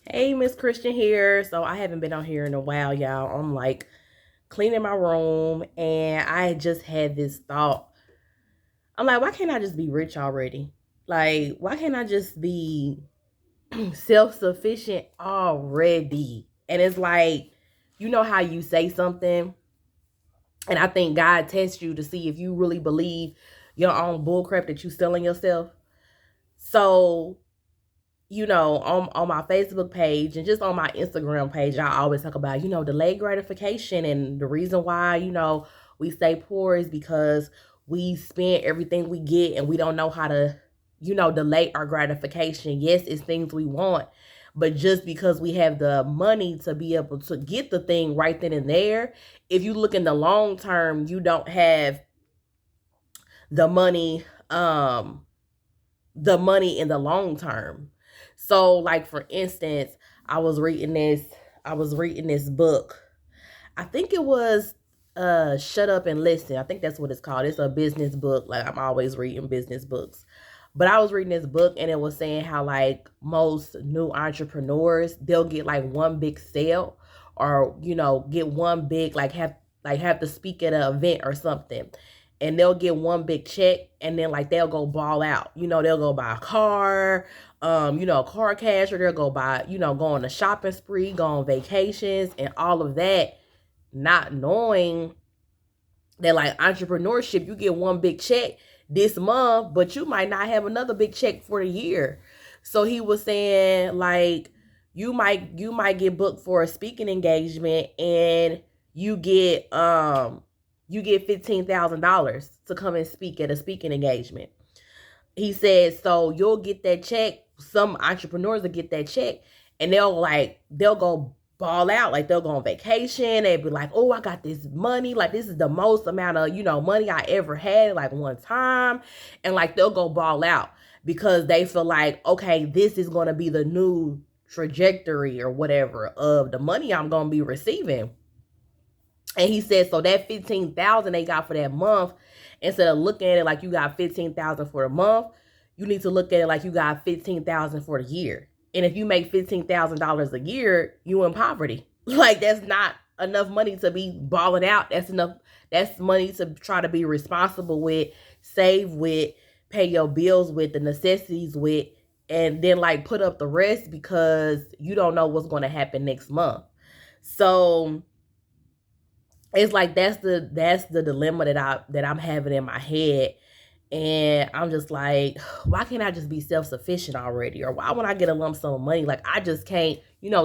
Hey, Miss Christian here. So I haven't been on here in a while, y'all. I'm like cleaning my room and I just had this thought. I'm like, why can't I just be rich already? Like, why can't I just be self-sufficient already? And it's like, you know how you say something, and I think God tests you to see if you really believe your own bullcrap that you selling yourself. So on my Facebook page and just on my Instagram page, I always talk about, delayed gratification. And the reason why, we stay poor is because we spend everything we get and we don't know how to, delay our gratification. Yes, it's things we want, but just because we have the money to be able to get the thing right then and there, if you look in the long term, you don't have the money, in the long term. So like for instance, I was reading this I was reading this book. I think it was Shut Up and Listen. I think that's what it's called. It's a business book. Like I'm always reading business books. But I was reading this book and it was saying how like most new entrepreneurs, they'll get like one big sale or get one big like have to speak at an event or something, and they'll get one big check and then like they'll go ball out. They'll go buy a car, a car cash, or they'll go buy, go on a shopping spree, go on vacations and all of that, not knowing that like entrepreneurship, you get one big check this month, but you might not have another big check for the year. So he was saying like you might get booked for a speaking engagement and you get $15,000 to come and speak at a speaking engagement. He said, so you'll get that check. Some entrepreneurs will get that check and they'll go ball out. Like they'll go on vacation. They'll be like, oh, I got this money. Like this is the most amount of, money I ever had like one time. And like they'll go ball out because they feel like, okay, this is going to be the new trajectory or whatever of the money I'm going to be receiving. And he said, so that 15,000 they got for that month, instead of looking at it like you got 15,000 for the month, you need to look at it like you got 15,000 for the year. And if you make $15,000 a year, you in poverty. Like that's not enough money to be balling out. That's enough. That's money to try to be responsible with, save with, pay your bills with, the necessities with, and then like put up the rest because you don't know what's going to happen next month. So it's like that's the dilemma that I'm having in my head. And I'm just like, why can't I just be self-sufficient already? Or why when I get a lump sum of money, like I just can't,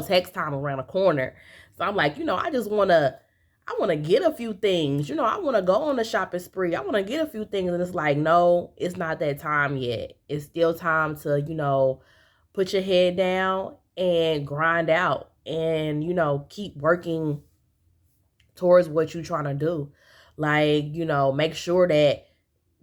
tax time around the corner. So I'm like, I wanna get a few things. I wanna go on a shopping spree. I wanna get a few things. And it's like, no, it's not that time yet. It's still time to, put your head down and grind out and, keep working towards what you're trying to do. Like, make sure that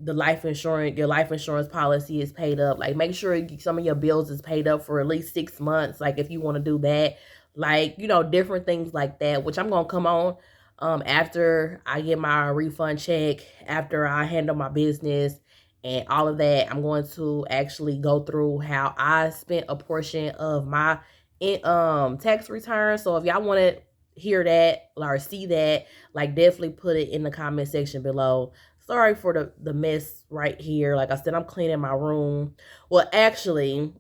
your life insurance policy is paid up. Like, make sure some of your bills is paid up for at least 6 months. Like, if you want to do that, like, different things like that, which I'm going to come on after I get my refund check, after I handle my business and all of that. I'm going to actually go through how I spent a portion of my tax return. So if y'all want to hear that or see that, like definitely put it in the comment section below. Sorry for the mess right here. Like I said, I'm cleaning my room. Well, actually,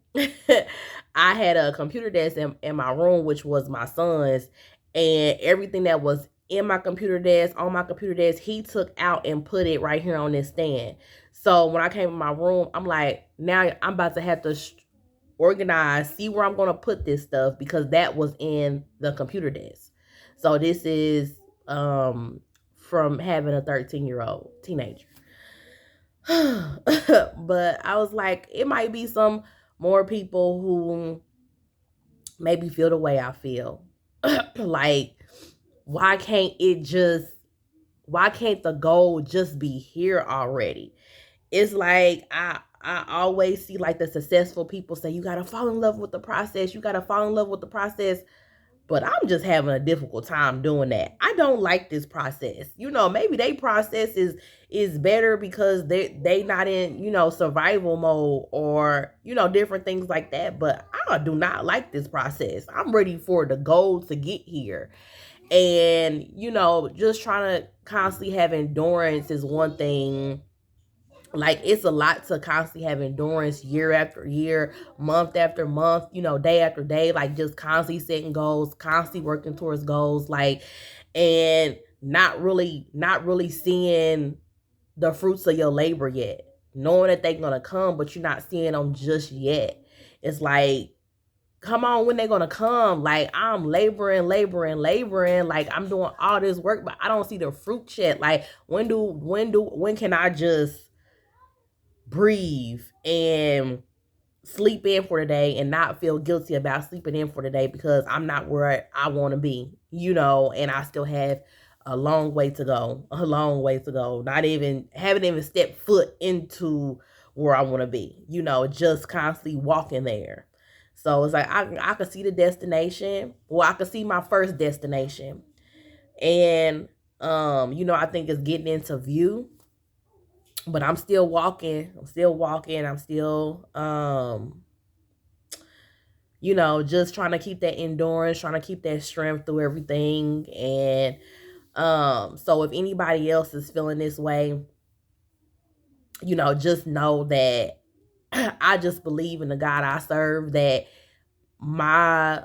I had a computer desk in my room, which was my son's, and everything that was in my computer desk, on my computer desk, he took out and put it right here on this stand. So when I came in my room, I'm like, now I'm about to have to organize, see where I'm going to put this stuff because that was in the computer desk. So this is from having a 13-year-old teenager. But I was like, it might be some more people who maybe feel the way I feel. Like, why can't it just, why can't the goal just be here already? It's like I always see like the successful people say you gotta fall in love with the process. You gotta fall in love with the process. but I'm just having a difficult time doing that. I don't like this process. Maybe they process is better because they not in, survival mode, or, different things like that. But I do not like this process. I'm ready for the goal to get here. And, just trying to constantly have endurance is one thing. Like, it's a lot to constantly have endurance year after year, month after month, day after day, like just constantly setting goals, constantly working towards goals, like, and not really seeing the fruits of your labor yet, knowing that they're gonna come, but you're not seeing them just yet. It's like, come on, when they gonna come? Like, I'm laboring, like I'm doing all this work, but I don't see the fruit yet. Like, when can I just breathe and sleep in for the day and not feel guilty about sleeping in for the day because I'm not where I want to be, and I still have a long way to go, haven't even stepped foot into where I want to be, just constantly walking there. So it's like, I could see the destination. Well, I could see my first destination. And, I think it's getting into view, but I'm still walking. I'm still, just trying to keep that endurance, trying to keep that strength through everything. And so if anybody else is feeling this way, just know that I just believe in the God I serve, that my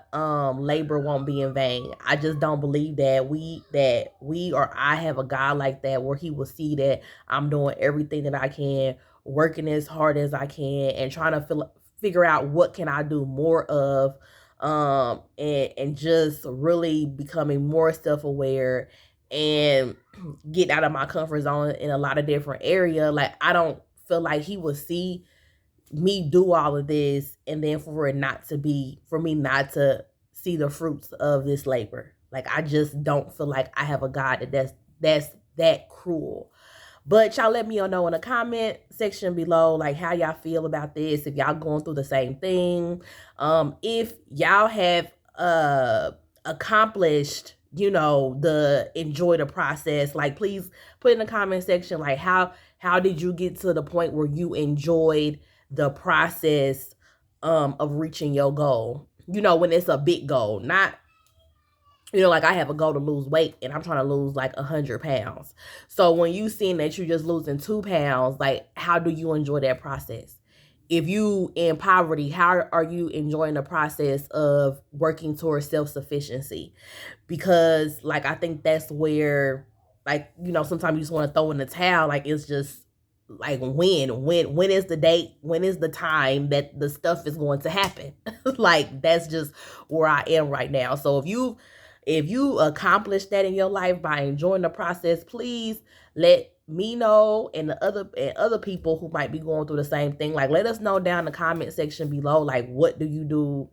labor won't be in vain. I just don't believe that we or I have a God like that, where he will see that I'm doing everything that I can, working as hard as I can, and trying to figure out what can I do more of, and just really becoming more self-aware and getting out of my comfort zone in a lot of different areas. Like, I don't feel like he will see me do all of this and then for me not to see the fruits of this labor. Like, I just don't feel like I have a God that's that cruel. But y'all let me know in the comment section below, like, how y'all feel about this, if y'all going through the same thing, if y'all have accomplished, the enjoy the process. Like, please put in the comment section, like, how did you get to the point where you enjoyed the process of reaching your goal, when it's a big goal, not, like, I have a goal to lose weight and I'm trying to lose like 100 pounds. So when you seeing that you're just losing 2 pounds, like, how do you enjoy that process? If you in poverty, how are you enjoying the process of working towards self-sufficiency? Because, like, I think that's where, like, sometimes you just want to throw in the towel. Like, it's just like, when is the date? When is the time that the stuff is going to happen? Like, that's just where I am right now. So if you accomplish that in your life by enjoying the process, please let me know, and other people who might be going through the same thing. Like, let us know down in the comment section below, like, what do you do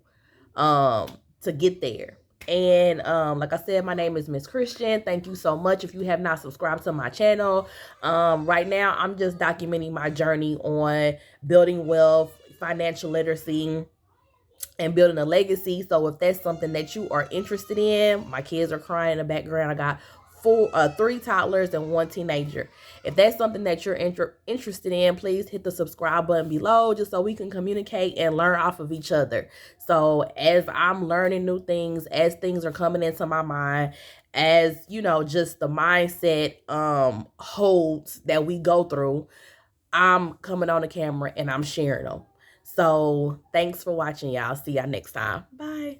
to get there? And like I said, my name is Miss Christian. Thank you so much. If you have not subscribed to my channel, right now I'm just documenting my journey on building wealth, financial literacy, and building a legacy. So if that's something that you are interested in, my kids are crying in the background. I got 3 toddlers and 1 teenager. If that's something that you're interested in, please hit the subscribe button below, just so we can communicate and learn off of each other. So as I'm learning new things, as things are coming into my mind, as just the mindset holds that we go through, I'm coming on the camera and I'm sharing them. So thanks for watching, y'all. See y'all next time. Bye.